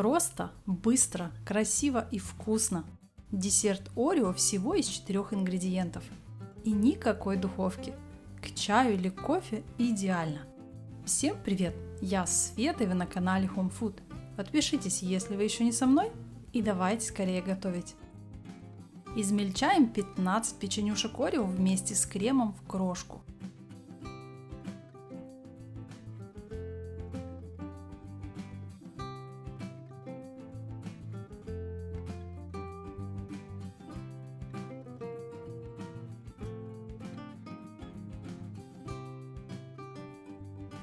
Просто, быстро, красиво и вкусно. Десерт Орео всего из 4 ингредиентов. И никакой духовки. К чаю или кофе идеально. Всем привет! Я Света, и вы на канале Home Food. Подпишитесь, если вы еще не со мной, и давайте скорее готовить. Измельчаем 15 печенюшек Орео вместе с кремом в крошку.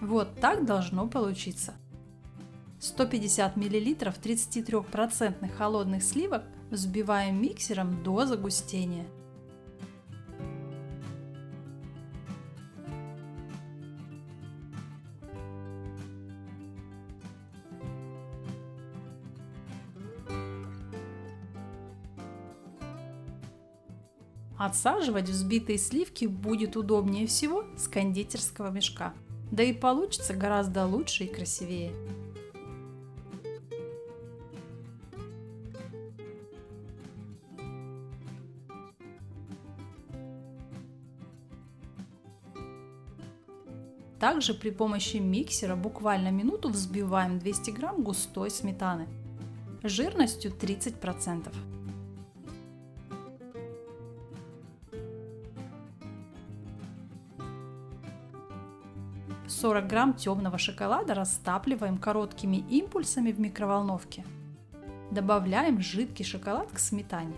Вот так должно получиться. 150 мл 33% холодных сливок взбиваем миксером до загустения. Отсаживать взбитые сливки будет удобнее всего с кондитерского мешка. Да и получится гораздо лучше и красивее. Также при помощи миксера буквально минуту взбиваем 200 грамм густой сметаны жирностью 30%. — 40 грамм темного шоколада растапливаем короткими импульсами в микроволновке. Добавляем жидкий шоколад к сметане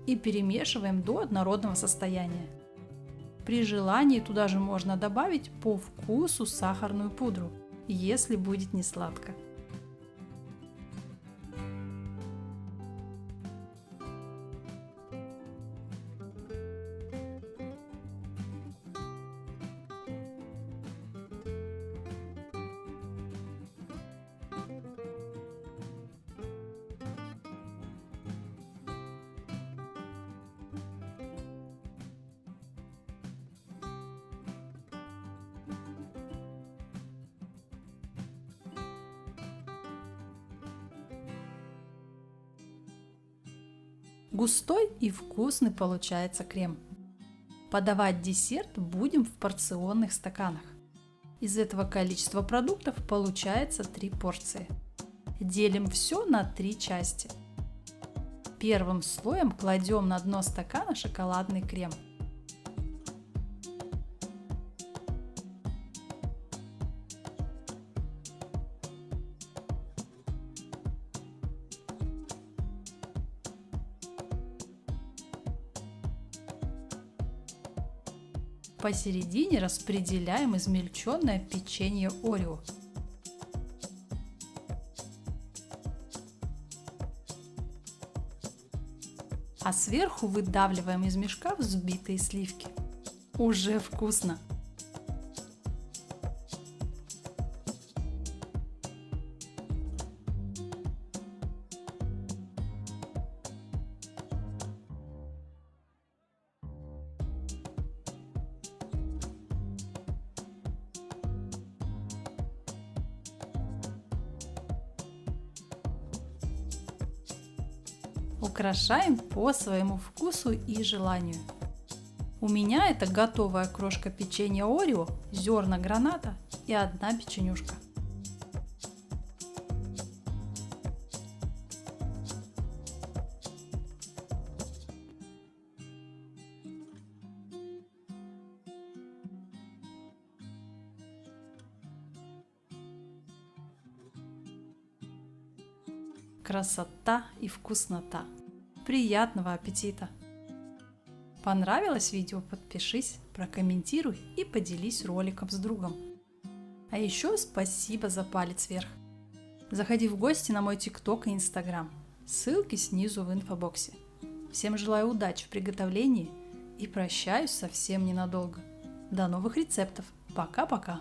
и перемешиваем до однородного состояния. При желании туда же можно добавить по вкусу сахарную пудру, если будет не сладко. Густой и вкусный получается крем. Подавать десерт будем в порционных стаканах. Из этого количества продуктов получается 3 порции. Делим все на 3 части. Первым слоем кладем на дно стакана шоколадный крем. Посередине распределяем измельченное печенье Орео. А сверху выдавливаем из мешка взбитые сливки. Уже вкусно! Украшаем по своему вкусу и желанию. У меня это готовая крошка печенья Орео, зерна граната и 1 печенюшка. Красота и вкуснота! Приятного аппетита! Понравилось видео? Подпишись, прокомментируй и поделись роликом с другом. А еще спасибо за палец вверх. Заходи в гости на мой ТикТок и Инстаграм. Ссылки снизу в инфобоксе. Всем желаю удачи в приготовлении и прощаюсь совсем ненадолго. До новых рецептов. Пока-пока!